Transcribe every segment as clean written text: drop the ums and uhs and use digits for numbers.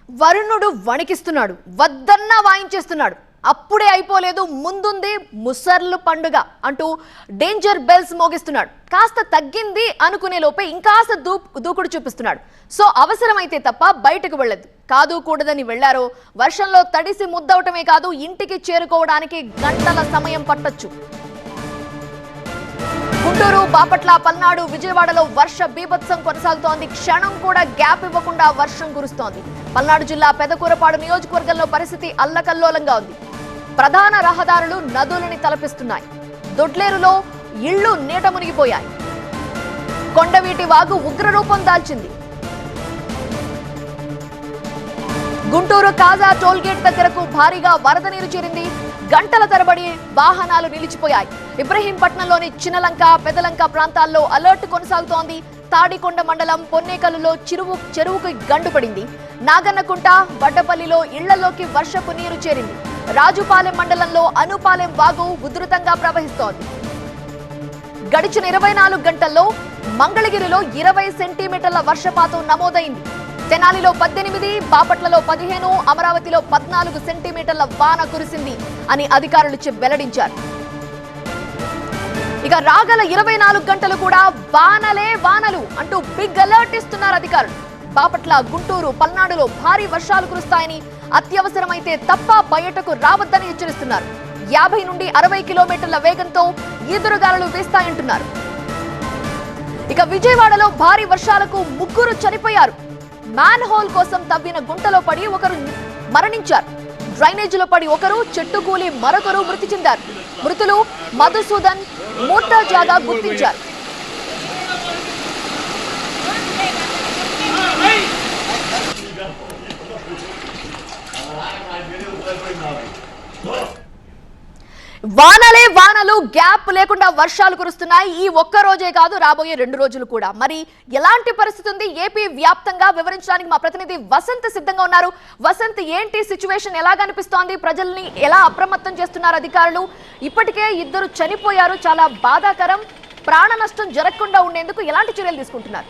వరుణుడు వణికిస్తున్నాడు, వద్దన్నా వాయించేస్తున్నాడు. అప్పుడే అయిపోలేదు, ముందుంది ముసర్లు పండుగ అంటూ డేంజర్ బెల్స్ మోగిస్తున్నాడు. కాస్త తగ్గింది అనుకునే లోపే ఇంకాస్త దూకుడు చూపిస్తున్నాడు. సో అవసరమైతే తప్ప బయటకు వెళ్ళదు. కాదు కూడదని వెళ్లారో వర్షంలో తడిసి ముద్దవటమే కాదు, ఇంటికి చేరుకోవడానికి గంటల సమయం పట్టొచ్చు. గుంటూరు, బాపట్ల, పల్నాడు, విజయవాడలో వర్ష బీభత్సం కొనసాగుతోంది. క్షణం కూడా గ్యాప్ ఇవ్వకుండా వర్షం కురుస్తోంది. పల్నాడు జిల్లా పెదకూరపాడు నియోజకవర్గంలో పరిస్థితి అల్లకల్లోలంగా ఉంది. ప్రధాన రహదారులు నదులని తలపిస్తున్నాయి. దొడ్లేరులో ఇళ్లు నీట మునిగిపోయాయి. కొండవీటి వాగు ఉగ్రరూపం దాల్చింది. గుంటూరు కాజా టోల్గేట్ దగ్గరకు భారీగా వరద నీరు చేరింది. గంటల తరబడి వాహనాలు నిలిచిపోయాయి. ఇబ్రహీంపట్నంలోని చిన్నలంక, పెదలంక ప్రాంతాల్లో అలర్ట్ కొనసాగుతోంది. తాడికొండ మండలం పొన్నేకల్లులో చెరువుకు గండుపడింది. నాగన్నకుంట, వడ్డపల్లిలో ఇళ్లలోకి వర్షపు నీరు చేరింది. రాజుపాలెం మండలంలో అనుపాలెం వాగు ఉధృతంగా ప్రవహిస్తోంది. గడిచిన 24 గంటల్లో మంగళగిరిలో 20 సెంటీమీటర్ల వర్షపాతం నమోదైంది. తెనాలిలో 18, బాపట్లలో 15, అమరావతిలో 14 సెంటీమీటర్ల వాన కురిసింది అని అధికారులు వెల్లడించారు. ఇక రాగల 24 గంటలు కూడా వానలే వానలు అంటూ బిగ్ అలర్ట్ ఇస్తున్నారు అధికారులు. బాపట్ల, గుంటూరు, పల్నాడులో భారీ వర్షాలు కురుస్తాయని, అత్యవసరమైతే తప్ప బయటకు రావద్దని హెచ్చరిస్తున్నారు. 50 నుండి 60 కిలోమీటర్ల వేగంతో ఈదురుగాలులు వీస్తాయంటున్నారు. ఇక విజయవాడలో భారీ వర్షాలకు 3 చనిపోయారు. మ్యాన్ హోల్ కోసం తవ్విన గుంటలో పడి ఒకరు మరణించారు. డ్రైనేజీలో పడి ఒకరు, చెట్టు కూలి మరొకరు మృతి చెందారు. మృతులు మధుసూదన్, మూర్తాజాగా గుర్తించారు. వానలే వానలు, గ్యాప్ లేకుండా వర్షాలు కురుస్తున్నాయి. ఈ ఒక్క రోజే కాదు, రాబోయే 2 రోజులు కూడా. మరి ఎలాంటి పరిస్థితి ఉంది ఏపీ వ్యాప్తంగా వివరించడానికి మా ప్రతినిధి వసంత్ సిద్ధంగా ఉన్నారు. వసంత్, ఏంటి సిచ్యువేషన్, ఎలా కనిపిస్తోంది? ప్రజల్ని ఎలా అప్రమత్తం చేస్తున్నారు అధికారులు? ఇప్పటికే 2 చనిపోయారు, చాలా బాధాకరం. ప్రాణ నష్టం జరగకుండా ఉండేందుకు ఎలాంటి చర్యలు తీసుకుంటున్నారు?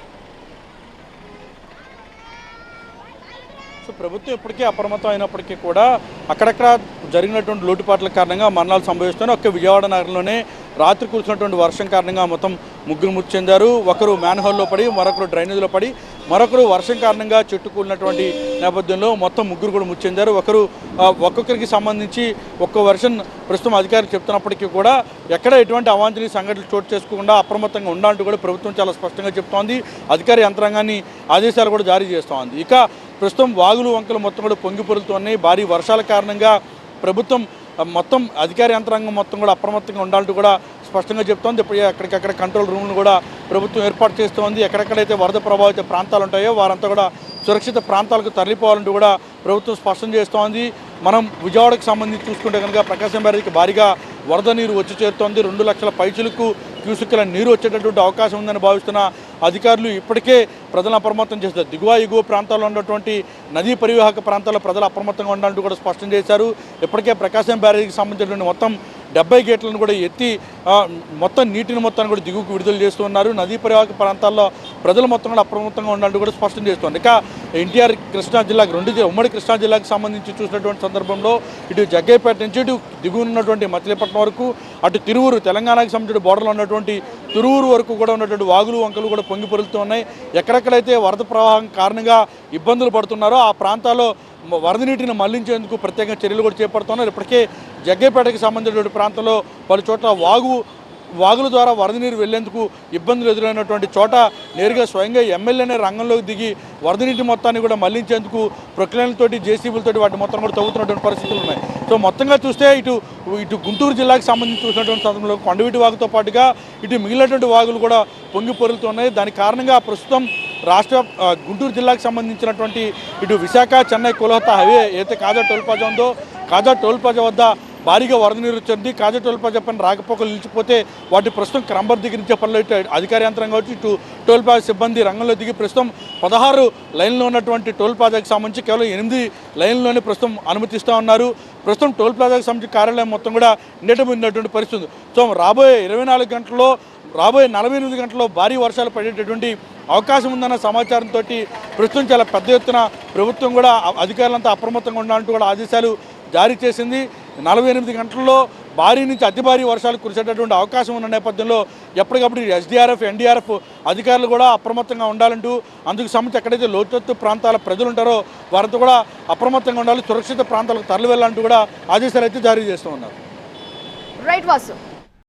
సో ప్రభుత్వం ఇప్పటికే అప్రమత్తం అయినప్పటికీ కూడా అక్కడక్కడ జరిగినటువంటి లోటుపాట్ల కారణంగా మరణాలు సంభవిస్తున్నాయి. ఒక్క విజయవాడ నగరంలోనే రాత్రి కురిసినటువంటి వర్షం కారణంగా మొత్తం 3 మృతి చెందారు. ఒకరు మ్యాన్హోల్లో పడి, మరొకరు డ్రైనేజీలో పడి, మరొకరు వర్షం కారణంగా చెట్టు కూలినటువంటి నేపథ్యంలో మొత్తం 3 కూడా మృతి చెందారు. ఒక్కొక్కరికి సంబంధించి ఒక్కో వర్షన్ ప్రస్తుతం అధికారులు చెప్తున్నప్పటికీ కూడా ఎక్కడ ఎటువంటి అవాంఛనీయ సంఘటనలు చోటు చేసుకోకుండా అప్రమత్తంగా ఉండాలంటూ కూడా ప్రభుత్వం చాలా స్పష్టంగా చెప్తోంది. అధికార యంత్రాంగాన్ని ఆదేశాలు కూడా జారీ చేస్తోంది. ఇక ప్రస్తుతం వాగులు, వంకలు మొత్తం కూడా పొంగి పొరులుతున్నాయి. భారీ వర్షాల కారణంగా ప్రభుత్వం మొత్తం అధికార యంత్రాంగం మొత్తం కూడా అప్రమత్తంగా ఉండాలంటూ కూడా స్పష్టంగా చెప్తోంది. ఇప్పుడు ఎక్కడికక్కడ కంట్రోల్ రూమ్లు కూడా ప్రభుత్వం ఏర్పాటు చేస్తోంది. ఎక్కడెక్కడైతే వరద ప్రభావిత ప్రాంతాలు ఉంటాయో వారంతా కూడా సురక్షిత ప్రాంతాలకు తరలిపోవాలంటూ కూడా ప్రభుత్వం స్పష్టం చేస్తోంది. మనం విజయవాడకు సంబంధించి చూసుకుంటే కనుక ప్రకాశం బ్యారేజ్కి భారీగా వరద నీరు వచ్చి చేరుతోంది. 2 లక్షల పైచులకు క్యూసెక్కుల నీరు వచ్చేటటువంటి అవకాశం ఉందని భావిస్తున్న అధికారులు ఇప్పటికే ప్రజలను అప్రమత్తం చేస్తారు. దిగువ, ఎగువ ప్రాంతాల్లో ఉన్నటువంటి నదీ పరివాహక ప్రాంతాల్లో ప్రజలు అప్రమత్తంగా ఉండాలంటూ కూడా స్పష్టం చేశారు. ఇప్పటికే ప్రకాశం బ్యారేజ్కి సంబంధించినటువంటి మొత్తం 70 గేట్లను కూడా ఎత్తి మొత్తం నీటిని మొత్తాన్ని కూడా దిగువకు విడుదల చేస్తున్నారు. నదీ పరివాహక ప్రాంతాల్లో ప్రజలు మొత్తం కూడా అప్రమత్తంగా ఉండాలంటూ కూడా స్పష్టం చేస్తుంది. ఇక ఎన్టీఆర్ కృష్ణా జిల్లాకు ఉమ్మడి కృష్ణా జిల్లాకు సంబంధించి చూసినటువంటి సందర్భంలో ఇటు జగ్గైపేట నుంచి ఇటు దిగువన ఉన్నటువంటి మచిలీపట్నం వరకు, అటు తిరువూరు, తెలంగాణకు సంబంధించిన బోర్డర్లో ఉన్నటువంటి తిరువూరు వరకు కూడా ఉన్నటువంటి వాగులు, వంకలు కూడా పొంగి పొరులుతూ ఉన్నాయి. ఎక్కడెక్కడైతే వరద ప్రవాహం కారణంగా ఇబ్బందులు పడుతున్నారో ఆ ప్రాంతాల్లో వరద నీటిని మళ్లించేందుకు ప్రత్యేకంగా చర్యలు కూడా చేపడుతున్నారు. ఇప్పటికే జగ్గైపేటకి సంబంధించినటువంటి ప్రాంతంలో పలు చోట్ల వాగుల ద్వారా వరద నీరు వెళ్లేందుకు ఇబ్బందులు ఎదురైనటువంటి చోట నేరుగా స్వయంగా ఎమ్మెల్యేనే రంగంలోకి దిగి వరద నీటి మొత్తాన్ని కూడా మళ్లించేందుకు ప్రొక్లైన్లతోటి, జేసీబీలతోటి వాటి మొత్తం కూడా తవ్వుతున్నటువంటి పరిస్థితులు ఉన్నాయి. సో మొత్తంగా చూస్తే ఇటు గుంటూరు జిల్లాకు సంబంధించి చూసినటువంటి సందర్భంలో కొండవీటి వాగుతో పాటుగా ఇటు మిగిలినటువంటి వాగులు కూడా పొంగి పొరులుతున్నాయి. దాని కారణంగా ప్రస్తుతం గుంటూరు జిల్లాకు సంబంధించినటువంటి ఇటు విశాఖ, చెన్నై, కోల్కతా హైవే ఏదైతే కాజా టోల్ ప్లాజా ఉందో, కాజా టోల్ ప్లాజా వద్ద భారీగా వరద నీరు వచ్చింది. కాజా టోల్ ప్లాజా పైన రాకపోకలు నిలిచిపోతే వాటి ప్రస్తుతం క్రమబద్ధీకరించే పనులు అధికార యంత్రం కావచ్చు, ఇటు టోల్ ప్లాజా సిబ్బంది రంగంలో దిగి ప్రస్తుతం 16 లైన్లో ఉన్నటువంటి టోల్ ప్లాజాకి సంబంధించి కేవలం 8 లైన్లోనే ప్రస్తుతం అనుమతిస్తూ ఉన్నారు. ప్రస్తుతం టోల్ ప్లాజాకి సంబంధించి కార్యాలయం మొత్తం కూడా నీట మునిగినటువంటి పరిస్థితి. సో రాబోయే 24 గంటల్లో రాబోయే 48 గంటల్లో భారీ వర్షాలు పడేటటువంటి అవకాశం ఉందన్న సమాచారంతో ప్రస్తుతం చాలా పెద్ద ఎత్తున ప్రభుత్వం కూడా అధికారులంతా అప్రమత్తంగా ఉండాలంటూ కూడా ఆదేశాలు జారీ చేసింది. 48 గంటల్లో భారీ నుంచి అతి భారీ వర్షాలు కురిసేటటువంటి అవకాశం ఉన్న నేపథ్యంలో ఎప్పటికప్పుడు ఎస్డీఆర్ఎఫ్ ఎన్డీఆర్ఎఫ్ అధికారులు కూడా అప్రమత్తంగా ఉండాలంటూ, అందుకు సంబంధించి ఎక్కడైతే లోతట్టు ప్రాంతాల ప్రజలు ఉంటారో వారంతా కూడా అప్రమత్తంగా ఉండాలి, సురక్షిత ప్రాంతాలకు తరలి వెళ్ళాలంటూ కూడా ఆదేశాలు అయితే జారీ చేస్తూ ఉన్నారు. రైట్ వాసు.